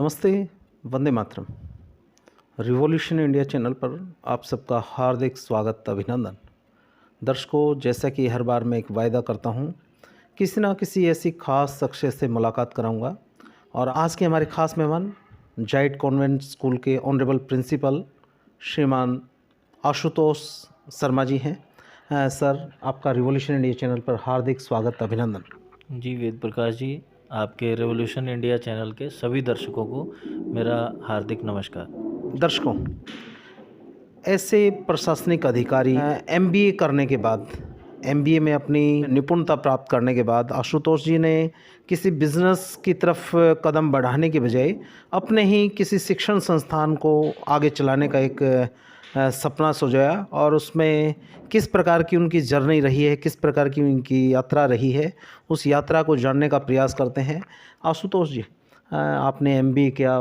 नमस्ते, Vande Mataram. Revolution India channel पर आप सबका हार्दिक स्वागत, अभिनंदन। दर्शकों, जैसा कि हर बार मैं एक वायदा करता हूँ, किसी ना किसी ऐसी ख़ास शख्सियत से मुलाकात कराऊंगा और आज के हमारे ख़ास मेहमान जाइट कॉन्वेंट स्कूल के ऑनरेबल प्रिंसिपल श्रीमान आशुतोष शर्मा जी हैं। सर, आपका रिवॉल्यूशन इंडिया चैनल पर हार्दिक स्वागत, अभिनंदन। जी वेद प्रकाश जी, आपके रेवोल्यूशन इंडिया चैनल के सभी दर्शकों को मेरा हार्दिक नमस्कार। दर्शकों, ऐसे प्रशासनिक अधिकारी एमबीए करने के बाद, एमबीए में अपनी निपुणता प्राप्त करने के बाद आशुतोष जी ने किसी बिजनेस की तरफ कदम बढ़ाने के बजाय अपने ही किसी शिक्षण संस्थान को आगे चलाने का एक सपना सजाया और उसमें किस प्रकार की उनकी जर्नी रही है, किस प्रकार की उनकी यात्रा रही है, उस यात्रा को जानने का प्रयास करते हैं। आशुतोष जी, आपने एमबीए किया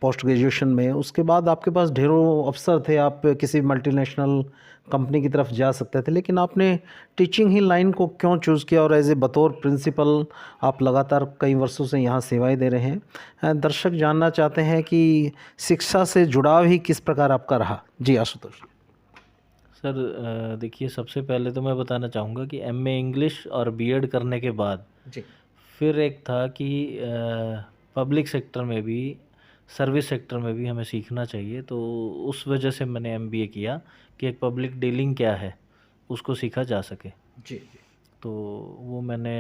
पोस्ट ग्रेजुएशन में, उसके बाद आपके पास ढेरों अवसर थे, आप किसी मल्टीनेशनल कंपनी की तरफ जा सकते थे, लेकिन आपने टीचिंग ही लाइन को क्यों चूज़ किया और एज ए बतौर प्रिंसिपल आप लगातार कई वर्षों से यहाँ सेवाएं दे रहे हैं। दर्शक जानना चाहते हैं कि शिक्षा से जुड़ाव ही किस प्रकार आपका रहा। जी आशुतोष। सर देखिए, सबसे पहले तो मैं बताना चाहूँगा कि एमए इंग्लिश और बीएड करने के बाद जी फिर एक था कि पब्लिक सेक्टर में भी, सर्विस सेक्टर में भी हमें सीखना चाहिए, तो उस वजह से मैंने एमबीए किया कि एक पब्लिक डीलिंग क्या है उसको सीखा जा सके। जी तो वो मैंने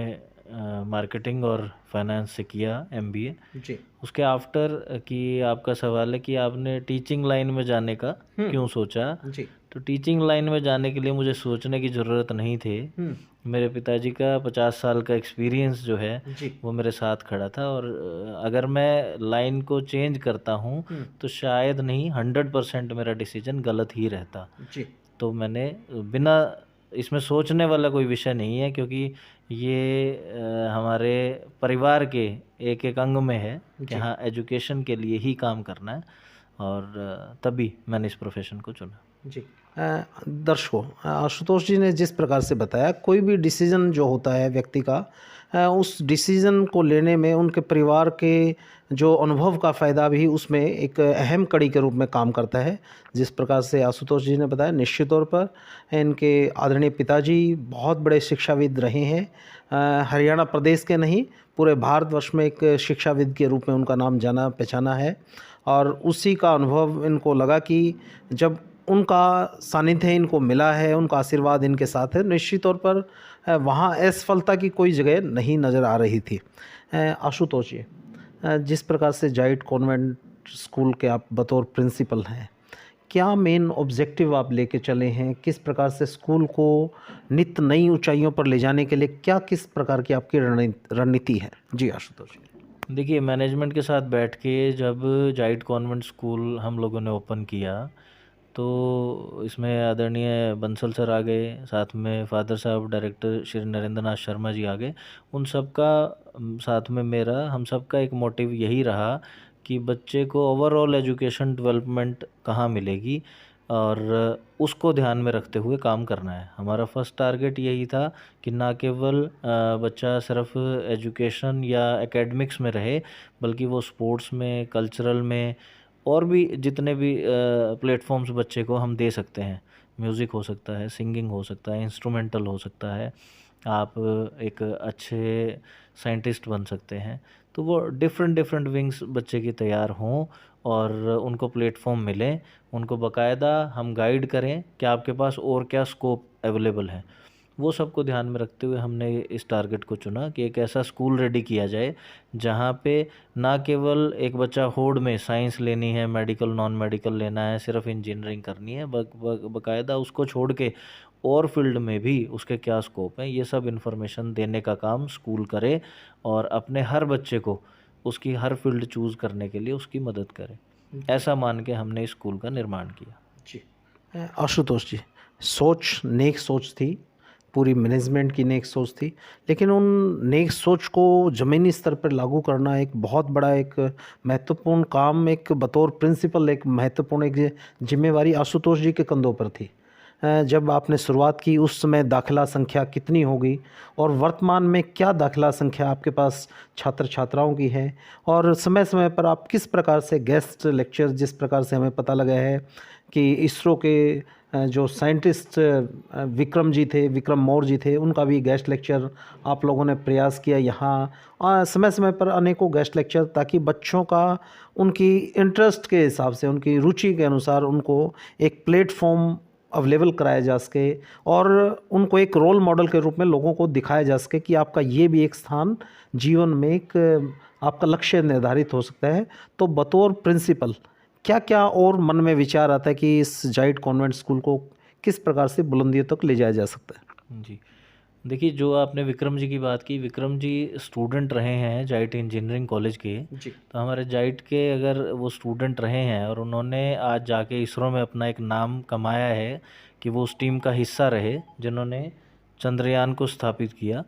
मार्केटिंग और फाइनेंस से किया एमबीए। जी उसके आफ्टर कि आपका सवाल है कि आपने टीचिंग लाइन में जाने का क्यों सोचा, जी तो टीचिंग लाइन में जाने के लिए मुझे सोचने की ज़रूरत नहीं थी। मेरे पिताजी का 50 साल का एक्सपीरियंस जो है जी वो मेरे साथ खड़ा था, और अगर मैं लाइन को चेंज करता हूँ तो शायद नहीं, 100% मेरा डिसीजन गलत ही रहता। जी तो मैंने बिना, इसमें सोचने वाला कोई विषय नहीं है, क्योंकि ये हमारे परिवार के एक एक अंग में है कि हाँ, एजुकेशन के लिए ही काम करना है, और तभी मैंने इस प्रोफेशन को चुना। जी दर्शकों, आशुतोष जी ने जिस प्रकार से बताया, कोई भी डिसीज़न जो होता है व्यक्ति का, उस डिसीज़न को लेने में उनके परिवार के जो अनुभव का फ़ायदा भी उसमें एक अहम कड़ी के रूप में काम करता है। जिस प्रकार से आशुतोष जी ने बताया, निश्चित तौर पर इनके आदरणीय पिताजी बहुत बड़े शिक्षाविद रहे हैं। हरियाणा प्रदेश के नहीं, पूरे भारतवर्ष में एक शिक्षाविद के रूप में उनका नाम जाना पहचाना है, और उसी का अनुभव इनको लगा कि जब उनका सानिध्य इनको मिला है, उनका आशीर्वाद इनके साथ है, निश्चित तौर पर वहाँ असफलता की कोई जगह नहीं नज़र आ रही थी। आशुतोष जी, जिस प्रकार से जाइट कॉन्वेंट स्कूल के आप बतौर प्रिंसिपल हैं, क्या मेन ऑब्जेक्टिव आप लेके चले हैं? किस प्रकार से स्कूल को नित नई ऊंचाइयों पर ले जाने के लिए क्या किस प्रकार की आपकी रणनीति है? जी आशुतोष जी। देखिए, मैनेजमेंट के साथ बैठ के जब जाइट कॉन्वेंट स्कूल हम लोगों ने ओपन किया, तो इसमें आदरणीय बंसल सर आ गए, साथ में फादर साहब डायरेक्टर श्री नरेंद्र नाथ शर्मा जी आ गए। उन सब का साथ में मेरा, हम सब का एक मोटिव यही रहा कि बच्चे को ओवरऑल एजुकेशन डेवलपमेंट कहाँ मिलेगी, और उसको ध्यान में रखते हुए काम करना है। हमारा फर्स्ट टारगेट यही था कि ना केवल बच्चा सिर्फ एजुकेशन या एकेडमिक्स में रहे, बल्कि वो स्पोर्ट्स में, कल्चरल में, और भी जितने भी प्लेटफॉर्म्स बच्चे को हम दे सकते हैं। म्यूज़िक हो सकता है, सिंगिंग हो सकता है, इंस्ट्रूमेंटल हो सकता है, आप एक अच्छे साइंटिस्ट बन सकते हैं। तो वो डिफरेंट डिफरेंट विंग्स बच्चे की तैयार हों और उनको प्लेटफॉर्म मिले, उनको बाकायदा हम गाइड करें कि आपके पास और क्या स्कोप अवेलेबल है। वो सबको ध्यान में रखते हुए हमने इस टारगेट को चुना कि एक ऐसा स्कूल रेडी किया जाए जहाँ पे ना केवल एक बच्चा होड़ में साइंस लेनी है, मेडिकल नॉन मेडिकल लेना है, सिर्फ इंजीनियरिंग करनी है, बाकायदा उसको छोड़ के और फील्ड में भी उसके क्या स्कोप है, ये सब इन्फॉर्मेशन देने का काम स्कूल करे, और अपने हर बच्चे को उसकी हर फील्ड चूज़ करने के लिए उसकी मदद करे। ऐसा मान के हमने इस स्कूल का निर्माण किया। जी आशुतोष जी, सोच नेक सोच थी, पूरी मैनेजमेंट की नेक सोच थी, लेकिन उन नेक सोच को ज़मीनी स्तर पर लागू करना एक बहुत बड़ा एक महत्वपूर्ण काम, एक बतौर प्रिंसिपल एक महत्वपूर्ण एक जिम्मेवारी आशुतोष जी के कंधों पर थी। जब आपने शुरुआत की उस समय दाखिला संख्या कितनी होगी, और वर्तमान में क्या दाखिला संख्या आपके पास छात्र छात्राओं की है, और समय समय पर आप किस प्रकार से गेस्ट लेक्चर, जिस प्रकार से हमें पता लगा है कि इसरो के जो साइंटिस्ट विक्रम जी थे, विक्रम मौर्य जी थे, उनका भी गेस्ट लेक्चर आप लोगों ने प्रयास किया यहाँ समय समय पर अनेकों गेस्ट लेक्चर, ताकि बच्चों का उनकी इंटरेस्ट के हिसाब से, उनकी रुचि के अनुसार उनको एक प्लेटफॉर्म अवेलेबल कराया जा सके, और उनको एक रोल मॉडल के रूप में लोगों को दिखाया जा सके कि आपका ये भी एक स्थान जीवन में एक आपका लक्ष्य निर्धारित हो सकता है। तो बतौर प्रिंसिपल क्या क्या और मन में विचार आता है कि इस जाइट कॉन्वेंट स्कूल को किस प्रकार से बुलंदियों तक ले जाया जा सकता है? जी, देखिए जो आपने विक्रम जी की बात की, विक्रम जी स्टूडेंट रहे हैं जाइट इंजीनियरिंग कॉलेज के। जी। तो हमारे जाइट के अगर वो स्टूडेंट रहे हैं और उन्होंने आज जाके इसरो में अपना एक नाम कमाया है कि वो उस टीम का हिस्सा रहे जिन्होंने चंद्रयान को स्थापित किया,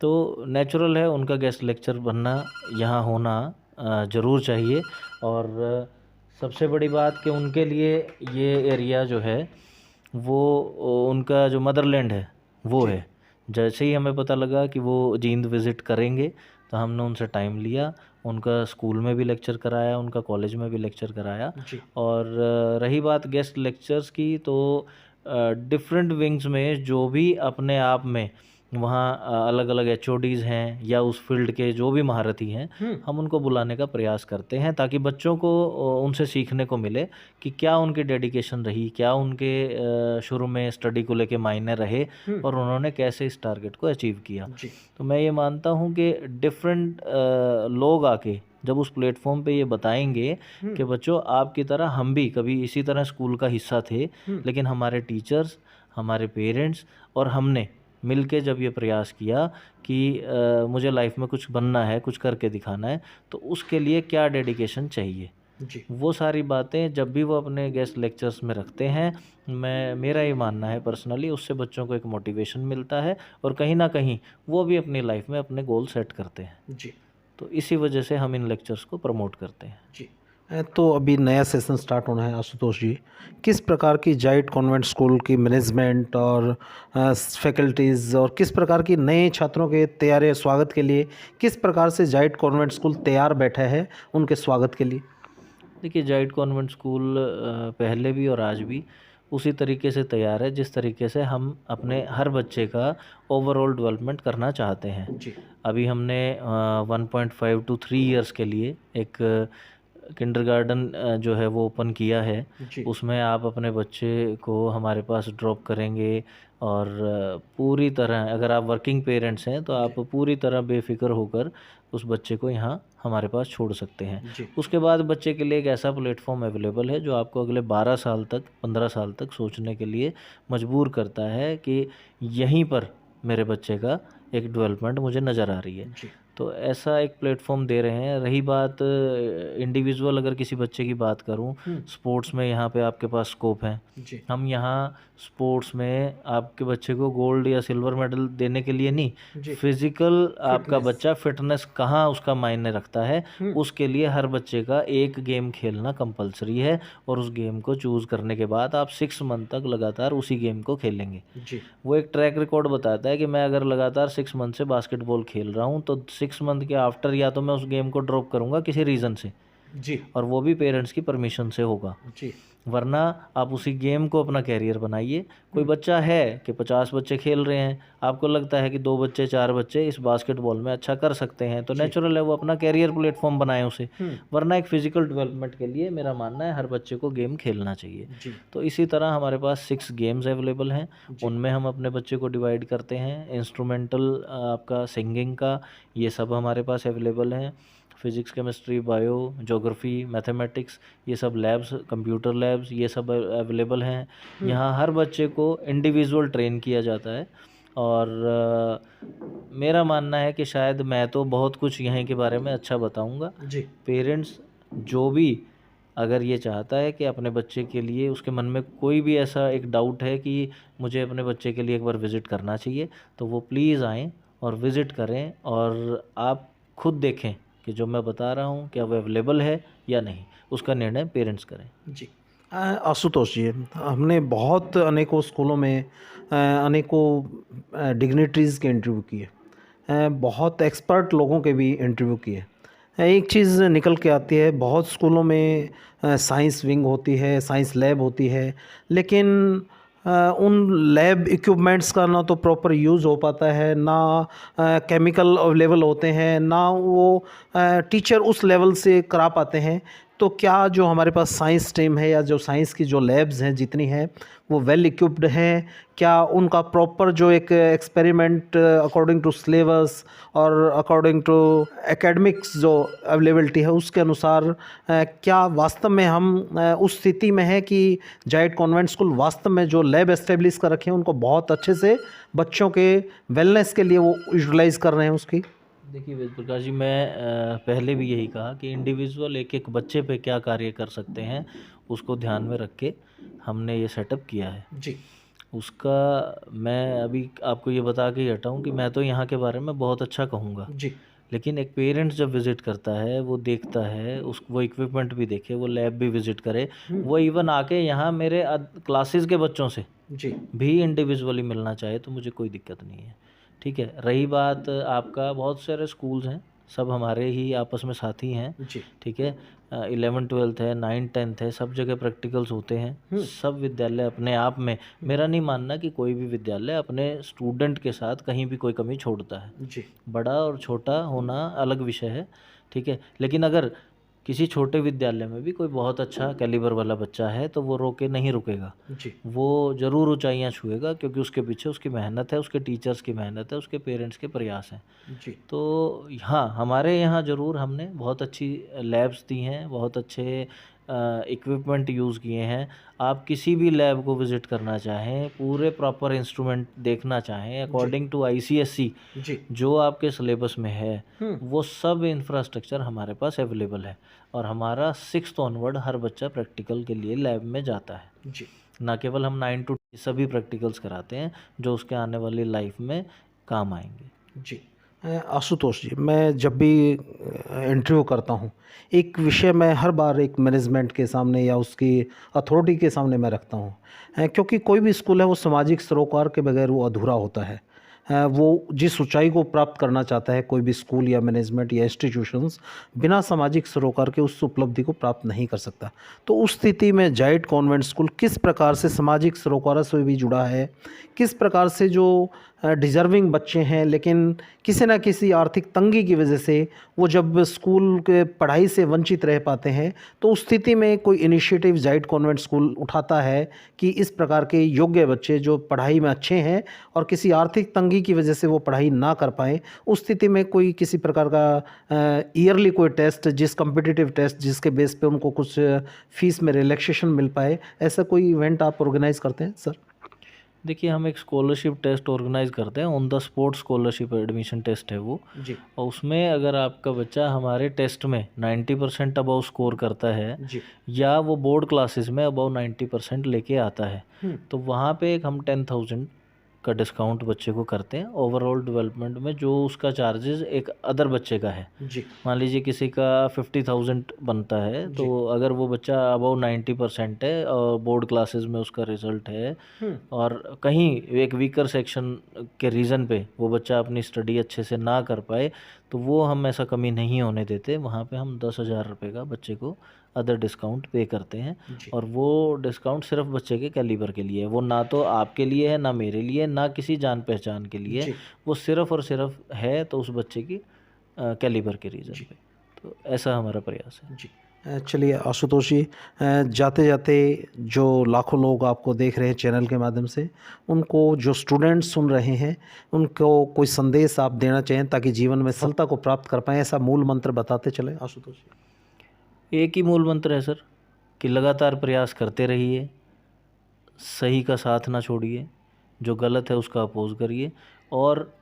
तो नेचुरल है उनका गेस्ट लेक्चर बनना, यहाँ होना ज़रूर चाहिए। और सबसे बड़ी बात कि उनके लिए ये एरिया जो है वो उनका जो मदरलैंड है वो है। जैसे ही हमें पता लगा कि वो जींद विज़िट करेंगे तो हमने उनसे टाइम लिया, उनका स्कूल में भी लेक्चर कराया, उनका कॉलेज में भी लेक्चर कराया। जी। और रही बात गेस्ट लेक्चर्स की, तो डिफरेंट विंग्स में जो भी अपने आप में वहाँ अलग अलग एचओडीज़ हैं या उस फील्ड के जो भी महारथी हैं, हम उनको बुलाने का प्रयास करते हैं ताकि बच्चों को उनसे सीखने को मिले कि क्या उनकी डेडिकेशन रही, क्या उनके शुरू में स्टडी को लेके मायने रहे और उन्होंने कैसे इस टारगेट को अचीव किया। जी। तो मैं ये मानता हूँ कि डिफरेंट लोग आके जब उस प्लेटफॉर्म पे ये बताएंगे कि बच्चों आपकी तरह हम भी कभी इसी तरह स्कूल का हिस्सा थे, लेकिन हमारे टीचर्स, हमारे पेरेंट्स और हमने मिलके जब ये प्रयास किया कि मुझे लाइफ में कुछ बनना है, कुछ करके दिखाना है, तो उसके लिए क्या डेडिकेशन चाहिए, जी। वो सारी बातें जब भी वो अपने गेस्ट लेक्चर्स में रखते हैं, मेरा ये मानना है पर्सनली उससे बच्चों को एक मोटिवेशन मिलता है और कहीं ना कहीं वो भी अपनी लाइफ में अपने गोल सेट करते हैं। जी। तो इसी वजह से हम इन लेक्चर्स को प्रमोट करते हैं। जी। तो अभी नया सेशन स्टार्ट होना है आशुतोष जी, किस प्रकार की जाइट कॉन्वेंट स्कूल की मैनेजमेंट और फैकल्टीज़ और किस प्रकार की नए छात्रों के तैयारी स्वागत के लिए किस प्रकार से जाइट कॉन्वेंट स्कूल तैयार बैठा है उनके स्वागत के लिए? देखिए जाइट कॉन्वेंट स्कूल पहले भी और आज भी उसी तरीके से तैयार है जिस तरीके से हम अपने हर बच्चे का ओवरऑल डेवलपमेंट करना चाहते हैं। जी। अभी हमने 1.5 to 3 इयर्स के लिए एक किंडरगार्टन जो है वो ओपन किया है। जी। उसमें आप अपने बच्चे को हमारे पास ड्रॉप करेंगे और पूरी तरह अगर आप वर्किंग पेरेंट्स हैं तो आप पूरी तरह बेफिक्र होकर उस बच्चे को यहाँ हमारे पास छोड़ सकते हैं। जी। उसके बाद बच्चे के लिए एक ऐसा प्लेटफॉर्म अवेलेबल है जो आपको अगले 12 साल तक, 15 साल तक सोचने के लिए मजबूर करता है कि यहीं पर मेरे बच्चे का एक डेवलपमेंट मुझे नज़र आ रही है। जी। तो ऐसा एक प्लेटफॉर्म दे रहे हैं। रही बात इंडिविजुअल अगर किसी बच्चे की बात करूं, स्पोर्ट्स में यहाँ पे आपके पास स्कोप है। जी। हम यहाँ स्पोर्ट्स में आपके बच्चे को गोल्ड या सिल्वर मेडल देने के लिए नहीं, जी। फिजिकल आपका बच्चा फिटनेस कहाँ उसका मायने रखता है, उसके लिए हर बच्चे का एक गेम खेलना कंपलसरी है और उस गेम को चूज़ करने के बाद आप 6 मंथ तक लगातार उसी गेम को खेलेंगे। जी। वो एक ट्रैक रिकॉर्ड बताता है कि मैं अगर लगातार 6 मंथ से बास्केटबॉल खेल रहा हूँ तो 6 मंथ के आफ्टर या तो मैं उस गेम को ड्रॉप करूँगा किसी रीज़न से, जी। और वो भी पेरेंट्स की परमिशन से होगा, जी। वरना आप उसी गेम को अपना कैरियर बनाइए। कोई बच्चा है कि 50 बच्चे खेल रहे हैं, आपको लगता है कि 2 बच्चे 4 बच्चे इस बास्केटबॉल में अच्छा कर सकते हैं, तो नेचुरल है वो अपना कैरियर प्लेटफॉर्म बनाए उसे, वरना एक फिजिकल डेवलपमेंट के लिए मेरा मानना है हर बच्चे को गेम खेलना चाहिए। जी। तो इसी तरह हमारे पास 6 गेम्स अवेलेबल हैं, उनमें हम अपने बच्चे को डिवाइड करते हैं। इंस्ट्रूमेंटल आपका सिंगिंग का ये सब हमारे पास अवेलेबल हैं। Physics, chemistry, bio, geography, mathematics, ये सब लैब्स, कंप्यूटर लैब्स, ये सब अवेलेबल हैं। यहाँ हर बच्चे को इंडिविजुअल ट्रेन किया जाता है और मेरा मानना है कि शायद मैं तो बहुत कुछ यहीं के बारे में अच्छा बताऊँगा। जी। पेरेंट्स जो भी अगर ये चाहता है कि अपने बच्चे के लिए उसके मन में कोई भी ऐसा एक डाउट है कि मुझे अपने बच्चे के लिए एक बार विज़िट करना चाहिए, तो वो प्लीज़ आएँ और विज़िट करें और आप खुद देखें कि जो मैं बता रहा हूँ क्या वो अवेलेबल है या नहीं, उसका निर्णय पेरेंट्स करें। जी। आशुतोष जी, हमने बहुत अनेकों स्कूलों में अनेकों डिग्निटरीज़ के इंटरव्यू किए, बहुत एक्सपर्ट लोगों के भी इंटरव्यू किए। एक चीज़ निकल के आती है, बहुत स्कूलों में साइंस विंग होती है, साइंस लैब होती है, लेकिन उन लैब इक्विपमेंट्स का ना तो प्रॉपर यूज़ हो पाता है, ना केमिकल अवेलेबल होते हैं, ना वो टीचर उस लेवल से करा पाते हैं। तो क्या जो हमारे पास साइंस टीम है या जो साइंस की जो लैब्स हैं जितनी हैं, वो वेल इक्विप्ड हैं? क्या उनका प्रॉपर जो एक एक्सपेरिमेंट अकॉर्डिंग टू सिलेबस और अकॉर्डिंग टू एकेडमिक्स जो अवेलेबिलिटी है उसके अनुसार क्या वास्तव में हम उस स्थिति में है कि जायट कॉन्वेंट स्कूल वास्तव में जो लैब एस्टेब्लिश कर रखे हैं उनको बहुत अच्छे से बच्चों के वेलनेस के लिए वो यूटिलाइज़ कर रहे हैं उसकी? देखिए वेद प्रकाश जी, मैं पहले भी यही कहा कि इंडिविजुअल एक एक बच्चे पे क्या कार्य कर सकते हैं उसको ध्यान में रख के हमने ये सेटअप किया है। जी। उसका मैं अभी आपको ये बता के ही हटाऊँ कि मैं तो यहाँ के बारे में बहुत अच्छा कहूँगा, जी। लेकिन एक पेरेंट्स जब विज़िट करता है, वो देखता है, उस वो इक्विपमेंट भी देखे, वो लैब भी विज़िट करे, वो इवन आके यहाँ मेरे क्लासेस के बच्चों से जी। भी इंडिविजुअली मिलना चाहे तो मुझे कोई दिक्कत नहीं है। ठीक है, रही बात आपका, बहुत सारे स्कूल्स हैं, सब हमारे ही आपस में साथी हैं। जी। ठीक है, 11th-12th है, 9th-10th है, सब जगह प्रैक्टिकल्स होते हैं। सब विद्यालय अपने आप में, मेरा नहीं मानना कि कोई भी विद्यालय अपने स्टूडेंट के साथ कहीं भी कोई कमी छोड़ता है। जी। बड़ा और छोटा होना अलग विषय है, ठीक है, लेकिन अगर किसी छोटे विद्यालय में भी कोई बहुत अच्छा कैलिबर वाला बच्चा है तो वो रोके नहीं रुकेगा, जी। वो ज़रूर ऊंचाइयां छुएगा, क्योंकि उसके पीछे उसकी मेहनत है, उसके टीचर्स की मेहनत है, उसके पेरेंट्स के प्रयास हैं। जी। तो हाँ, हमारे यहाँ ज़रूर हमने बहुत अच्छी लैब्स दी हैं, बहुत अच्छे इक्विपमेंट यूज़ किए हैं। आप किसी भी लैब को विज़िट करना चाहें, पूरे प्रॉपर इंस्ट्रूमेंट देखना चाहें अकॉर्डिंग टू आईसीएसई जी। जो आपके सिलेबस में है, वो सब इंफ्रास्ट्रक्चर हमारे पास अवेलेबल है। और हमारा 6th ऑनवर्ड हर बच्चा प्रैक्टिकल के लिए लैब में जाता है। जी। ना केवल हम 9 to सभी प्रैक्टिकल्स कराते हैं जो उसके आने वाली लाइफ में काम आएंगे। जी। आशुतोष जी, मैं जब भी इंटरव्यू करता हूँ, एक विषय मैं हर बार एक मैनेजमेंट के सामने या उसकी अथॉरिटी के सामने मैं रखता हूँ, क्योंकि कोई भी स्कूल है वो सामाजिक सरोकार के बगैर वो अधूरा होता है। वो जिस ऊंचाई को प्राप्त करना चाहता है कोई भी स्कूल या मैनेजमेंट या इंस्टीट्यूशंस, बिना सामाजिक सरोकार के उस उपलब्धि को प्राप्त नहीं कर सकता। तो उस स्थिति में जायट कॉन्वेंट स्कूल किस प्रकार से सामाजिक सरोकार से भी जुड़ा है, किस प्रकार से जो डिज़र्विंग बच्चे हैं लेकिन किसी न किसी आर्थिक तंगी की वजह से वो जब स्कूल के पढ़ाई से वंचित रह पाते हैं, तो उस स्थिति में कोई इनिशिएटिव जायट कॉन्वेंट स्कूल उठाता है कि इस प्रकार के योग्य बच्चे जो पढ़ाई में अच्छे हैं और किसी आर्थिक तंगी की वजह से वो पढ़ाई ना कर पाएँ, उस स्थिति में कोई किसी प्रकार का ईयरली कोई टेस्ट, जिस कॉम्पिटिटिव टेस्ट जिसके बेस पे उनको कुछ फ़ीस में रिलैक्सेशन मिल पाए, ऐसा कोई इवेंट आप ऑर्गेनाइज़ करते हैं सर? देखिए, हम एक स्कॉलरशिप टेस्ट ऑर्गेनाइज करते हैं, on the spot scholarship admission test है वो। जी। और उसमें अगर आपका बच्चा हमारे टेस्ट में 90% अबव स्कोर करता है, जी। या वो बोर्ड क्लासेस में अबव 90% लेके आता है, तो वहाँ पे एक हम 10,000 का डिस्काउंट बच्चे को करते हैं ओवरऑल डेवलपमेंट में, जो उसका चार्जेस एक अदर बच्चे का है। जी। मान लीजिए किसी का 50,000 बनता है, तो अगर वो बच्चा अबव 90% है और बोर्ड क्लासेस में उसका रिजल्ट है, और कहीं एक वीकर सेक्शन के रीज़न पे वो बच्चा अपनी स्टडी अच्छे से ना कर पाए, तो वो हम ऐसा कमी नहीं होने देते। वहाँ पे हम 10,000 रुपये का बच्चे को अदर डिस्काउंट पे करते हैं, और वो डिस्काउंट सिर्फ बच्चे के कैलिबर के लिए है, वो ना तो आपके लिए है, ना मेरे लिए, ना किसी जान पहचान के लिए, वो सिर्फ और सिर्फ है तो उस बच्चे की कैलिबर के रीज़न पे। तो ऐसा हमारा प्रयास है। जी। चलिए आशुतोष जी, जाते जाते जो लाखों लोग आपको देख रहे हैं चैनल के माध्यम से, उनको जो स्टूडेंट्स सुन रहे हैं, उनको कोई संदेश आप देना चाहें ताकि जीवन में सफलता को प्राप्त कर पाएँ, ऐसा मूल मंत्र बताते चलें आशुतोष जी। एक ही मूल मंत्र है सर, कि लगातार प्रयास करते रहिए, सही का साथ ना छोड़िए, जो गलत है उसका अपोज करिए, और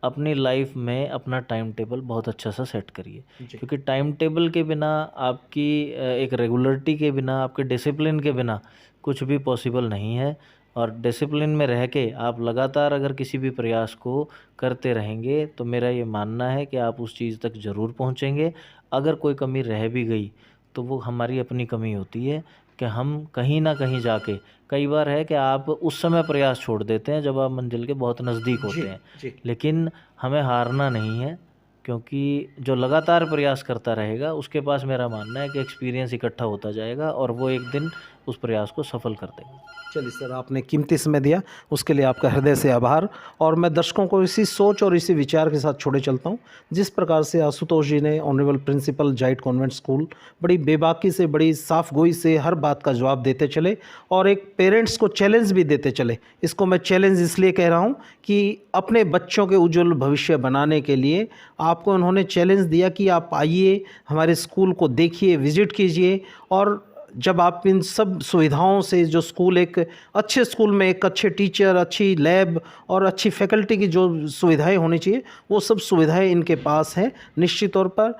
अपनी लाइफ में अपना टाइम टेबल बहुत अच्छा सा सेट करिए। क्योंकि टाइम टेबल के बिना, आपकी एक रेगुलरिटी के बिना, आपके डिसिप्लिन के बिना कुछ भी पॉसिबल नहीं है। और डिसिप्लिन में रह के आप लगातार अगर किसी भी प्रयास को करते रहेंगे, तो मेरा ये मानना है कि आप उस चीज़ तक ज़रूर पहुँचेंगे। अगर कोई कमी रह भी गई तो वो हमारी अपनी कमी होती है कि हम कहीं ना कहीं जाके, कई बार है कि आप उस समय प्रयास छोड़ देते हैं जब आप मंजिल के बहुत नज़दीक जी, होते हैं, जी। लेकिन हमें हारना नहीं है, क्योंकि जो लगातार प्रयास करता रहेगा उसके पास मेरा मानना है कि एक्सपीरियंस इकट्ठा होता जाएगा और वो एक दिन उस प्रयास को सफल कर देगा। चलिए सर, आपने कीमती समय दिया, उसके लिए आपका हृदय से आभार। और मैं दर्शकों को इसी सोच और इसी विचार के साथ छोड़े चलता हूँ, जिस प्रकार से आशुतोष जी ने, ऑनरेबल प्रिंसिपल जाइट कॉन्वेंट स्कूल, बड़ी बेबाकी से, बड़ी साफ गोई से हर बात का जवाब देते चले और एक पेरेंट्स को चैलेंज भी देते चले। इसको मैं चैलेंज इसलिए कह रहा हूँ कि अपने बच्चों के उज्जवल भविष्य बनाने के लिए आपको उन्होंने चैलेंज दिया कि आप आइए, हमारे स्कूल को देखिए, विजिट कीजिए, और जब आप इन सब सुविधाओं से, जो स्कूल एक अच्छे स्कूल में एक अच्छे टीचर, अच्छी लैब और अच्छी फैकल्टी की जो सुविधाएं होनी चाहिए, वो सब सुविधाएं इनके पास हैं। निश्चित तौर पर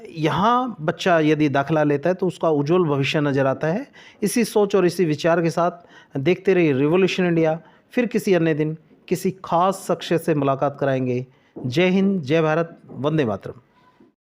यहाँ बच्चा यदि दाखिला लेता है तो उसका उज्जवल भविष्य नज़र आता है। इसी सोच और इसी विचार के साथ देखते रहिए रिवॉल्यूशन इंडिया। फिर किसी अन्य दिन किसी खास शख्सियत से मुलाकात कराएंगे। जय हिंद, जय भारत, वंदे मातरम।